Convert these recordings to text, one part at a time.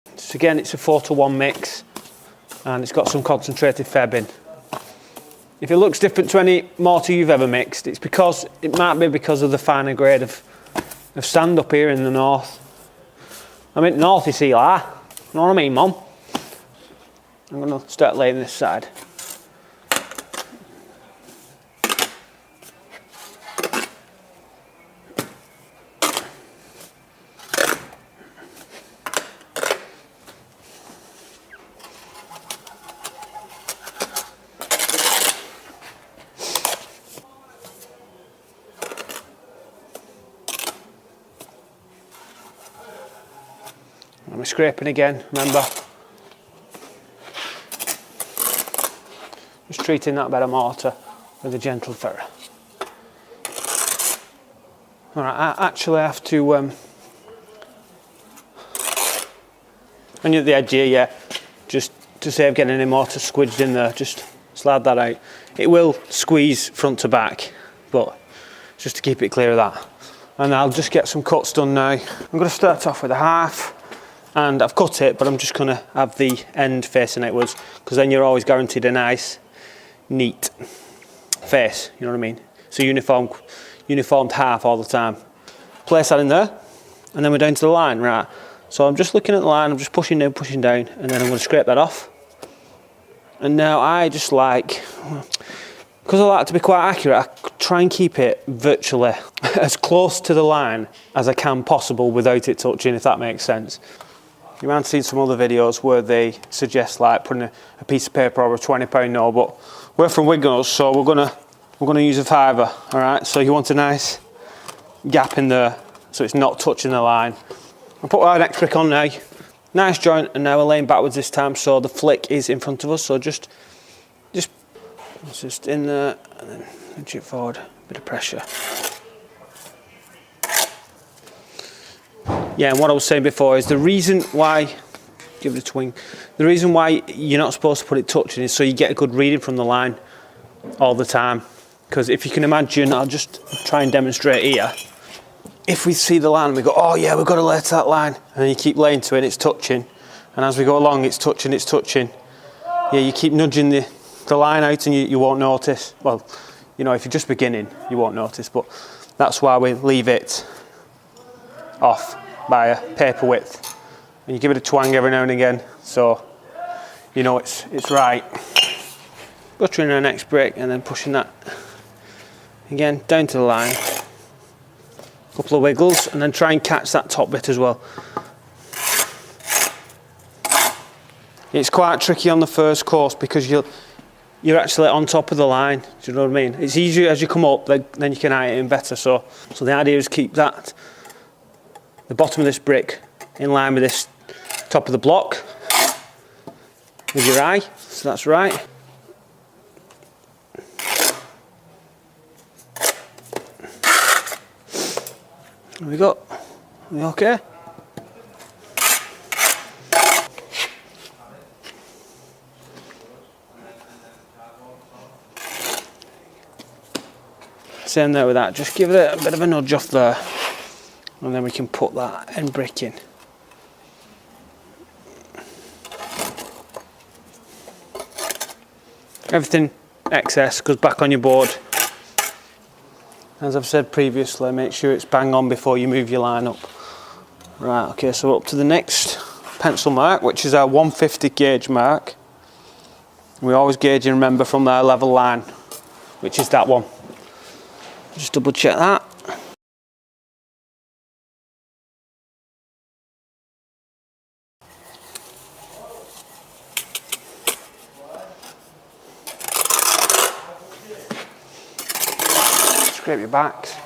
So again, it's a 4-to-1 mix, and it's got some concentrated febbing. If it looks different to any mortar you've ever mixed, it's because it might be because of the finer grade of sand up here in the north. I'm in the north, you see, like, you know what I mean, Mum? I'm going to start laying this side. I'm scraping again, remember. Just treating that bed of mortar with a gentle ferro. Alright, I actually have to, when you're at the edge here, yeah, just to save getting any mortar squidged in there, just slide that out. It will squeeze front to back, but just to keep it clear of that. And I'll just get some cuts done now. I'm going to start off with a half. And I've cut it, but I'm just going to have the end facing outwards, because then you're always guaranteed a nice, neat face, you know what I mean? So uniformed half all the time. Place that in there, and then we're down to the line, right? So I'm just looking at the line, I'm just pushing down, and then I'm going to scrape that off. And now I just like, because I like to be quite accurate, I try and keep it virtually as close to the line as I can possible without it touching, if that makes sense. You might have seen some other videos where they suggest like putting a piece of paper or a £20 note, but we're from Wiggles, so we're gonna use a fiver. All right, so you want a nice gap in there so it's not touching the line. I'll put our next brick on now. Nice joint, and now we're laying backwards this time, so the flick is in front of us. So just in there, and then inch it forward. A bit of pressure. Yeah, and what I was saying before is the reason why, give it a twing, the reason why you're not supposed to put it touching is so you get a good reading from the line all the time. Because if you can imagine, I'll just try and demonstrate here. If we see the line and we go, oh yeah, we've got to lay to that line, and then you keep laying to it, it's touching, and as we go along, it's touching. Yeah, you keep nudging the line out and you won't notice. Well, you know, if you're just beginning, you won't notice, but that's why we leave it off by a paper width, and you give it a twang every now and again so you know it's right. Buttering our next brick and then pushing that again down to the line, a couple of wiggles, and then try and catch that top bit as well. It's quite tricky on the first course because you're actually on top of the line, do you know what I mean? It's easier as you come up, then you can eye it in better. So the idea is keep that, the bottom of this brick in line with this top of the block with your eye, so that's right. There we go. Are we okay? Same there with that, just give it a bit of a nudge off there, and then we can put that end brick in. Everything excess goes back on your board. As I've said previously, make sure it's bang on before you move your line up. Right, okay, so up to the next pencil mark, which is our 150 gauge mark. We always gauge and remember from our level line, which is that one. Just double check that. Scrape your backs.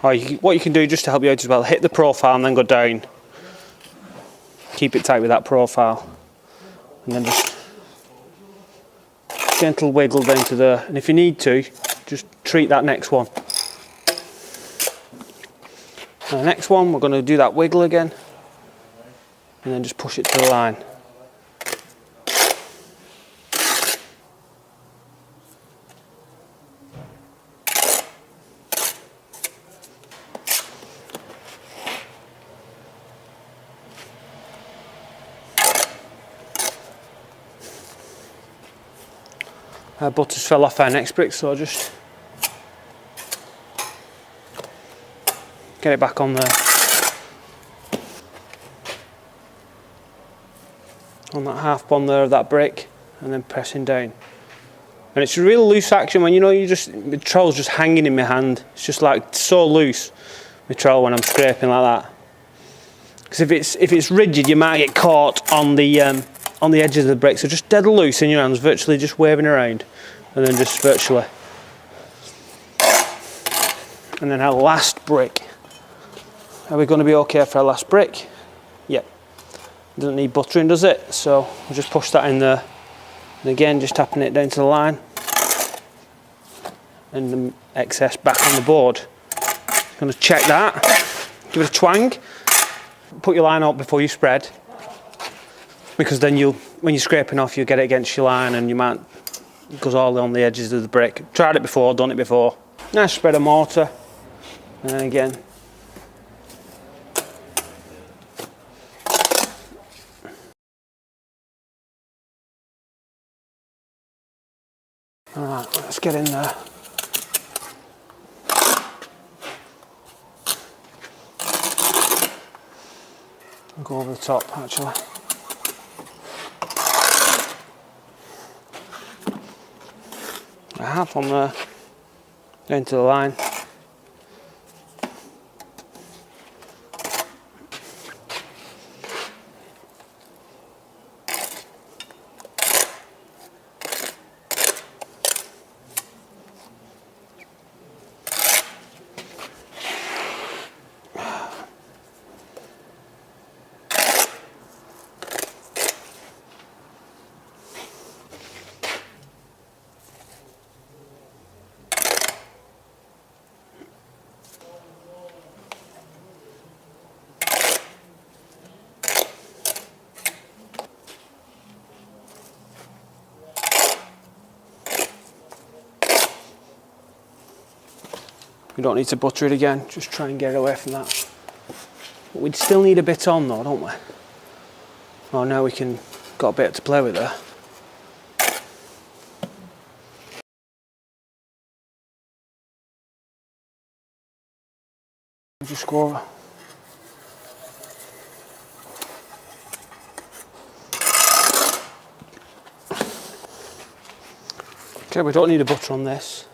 Or what you can do just to help you out as well, hit the profile and then go down. Keep it tight with that profile. And then just gentle wiggle down to there. And if you need to, just treat that next one. And the next one, we're going to do that wiggle again. And then just push it to the line. our butters fell off our next brick, so just get it back on there. On that half bond there of that brick, and then pressing down. And it's a real loose action when the trowel's just hanging in my hand. It's just like so loose, my trowel, when I'm scraping like that. Because if it's rigid, you might get caught on the edges of the brick. So just dead loose in your hands, virtually just waving around, and then just virtually. And then our last brick. Are we going to be okay for our last brick? Yep. Doesn't need buttering, does it? So we'll just push that in there. And again, just tapping it down to the line. And the excess back on the board. Going to check that. Give it a twang. Put your line out before you spread. Because then when you're scraping off, you'll get it against your line and it goes all on the edges of the brick. Tried it before, done it before. Nice spread of mortar. And then again. Alright, let's get in there. I'll go over the top actually. A half on there, down to the line. We don't need to butter it again, just try and get away from that. But we'd still need a bit on though, don't we? Oh, now we got a bit to play with there. Just go over. Okay, we don't need a butter on this.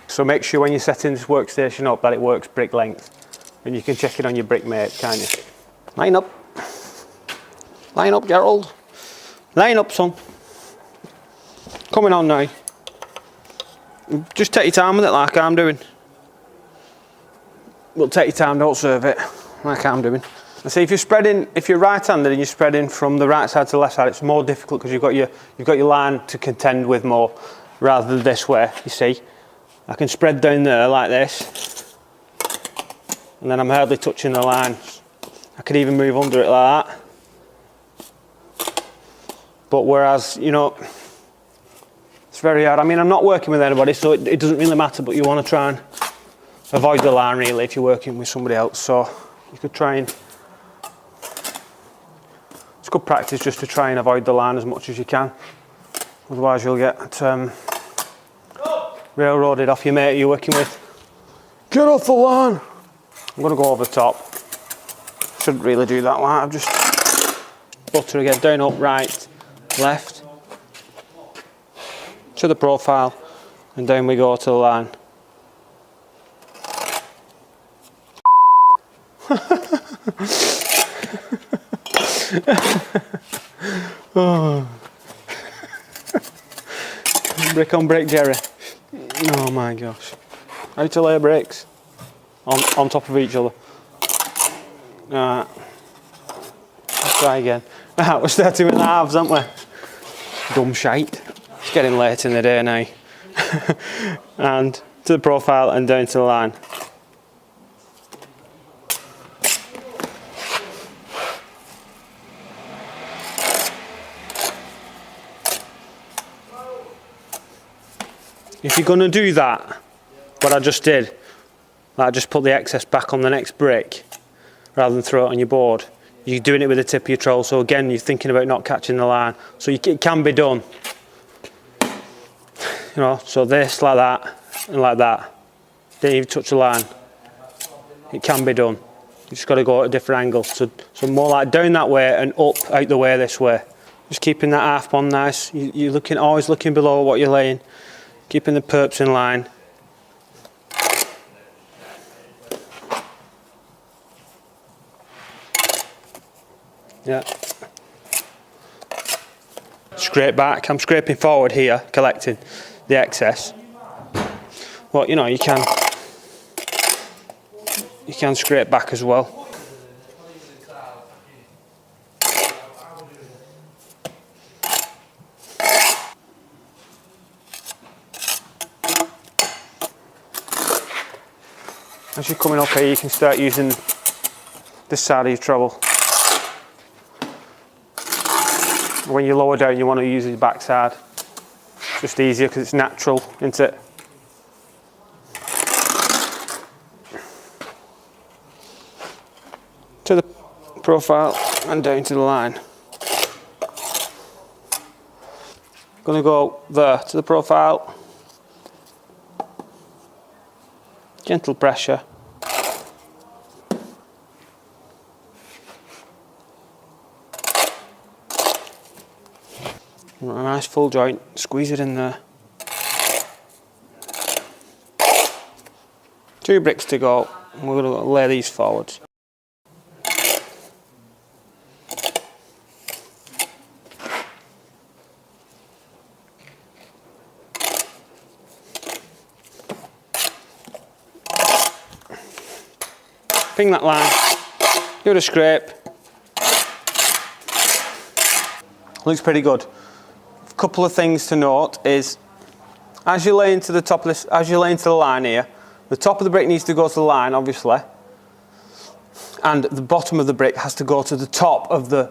So make sure when you're setting this workstation up that it works brick length. And you can check it on your brickmate, can't you? Line up. Line up, Gerald. Line up, son. Coming on now. Just take your time with it like I'm doing. Well, take your time, don't serve it like I'm doing. And see, if you're right-handed and you're spreading from the right side to the left side, it's more difficult because you've got your line to contend with more rather than this way, you see. I can spread down there like this, and then I'm hardly touching the line. I could even move under it like that. But whereas, it's very hard. I mean, I'm not working with anybody, so it doesn't really matter, but you want to try and avoid the line really if you're working with somebody else. So you could try and, it's good practice just to try and avoid the line as much as you can. Otherwise you'll get railroaded off your mate you're working with. Get off the line! I'm going to go over the top. Shouldn't really do that like I've just butter again, down, up, right, left, to the profile, and down we go to the line. Oh. Brick on brick, Jerry. Oh my gosh. how to lay bricks on top of each other. Alright, let's try again. Right, we're starting with the halves, aren't we? Dumb shite. It's getting late in the day now. And to the profile and down to the line. If you're going to do that, what I just did, like just put the excess back on the next brick rather than throw it on your board, you're doing it with the tip of your trowel, so again you're thinking about not catching the line, so it can be done. You know, so this, like that, and like that. Didn't even touch the line. It can be done. You just got to go at a different angle. So more like down that way and up out the way this way. Just keeping that half pond nice. You're always looking below what you're laying. Keeping the perps in line. Yeah. Scrape back. I'm scraping forward here, collecting the excess. Well, you know, you can scrape back as well. As you're coming up here, you can start using this side of your trowel. When you lower down, you want to use the back side. Just easier because it's natural, isn't it? To the profile and down to the line. Gonna go there to the profile. Gentle pressure. A nice full joint, squeeze it in there. 2 bricks to go, and we're going to lay these forwards. Ping that line, give it a scrape. Looks pretty good. A couple of things to note is, as you lay into the top of this, as you lay into the line here, the top of the brick needs to go to the line, obviously, and the bottom of the brick has to go to the top of the